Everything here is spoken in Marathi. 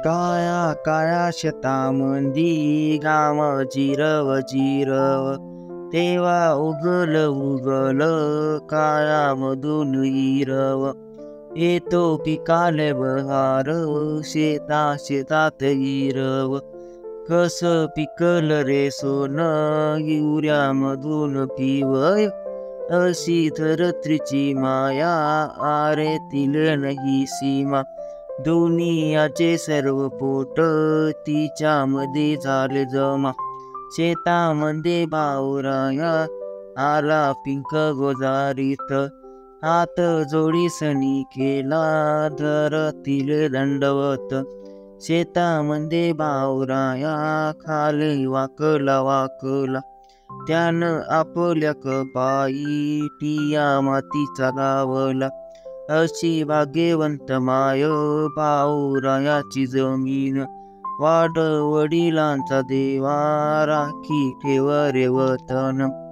काया काया शेतामंदी घाम जिरव जिरव, तेव्हा उगल उगल काळ्यामधून हिरव. येतो पिकाले बहार, शेता शेतात हिरव. कस पिकल रे सोन, युऱ्यामधून पिवय. अशी धरत्रीची माया, आरे तिले नाही सीमा. दुनियाचे सर्व पोट तिच्यामध्ये झाले जमा. शेतामध्ये बावराया आला पिंक गोजारीत. हात जोडीसनी केला धरतीले दंडवत. शेतामध्ये बावराया खाली वाकला वाकला. त्यानं आपल्या कपाई टिया मातीचा लावला. अशी भाग्यवंत माय बावरायाची जमीन. वाड वडिलांचा देवा राखी ठेव रे वतन.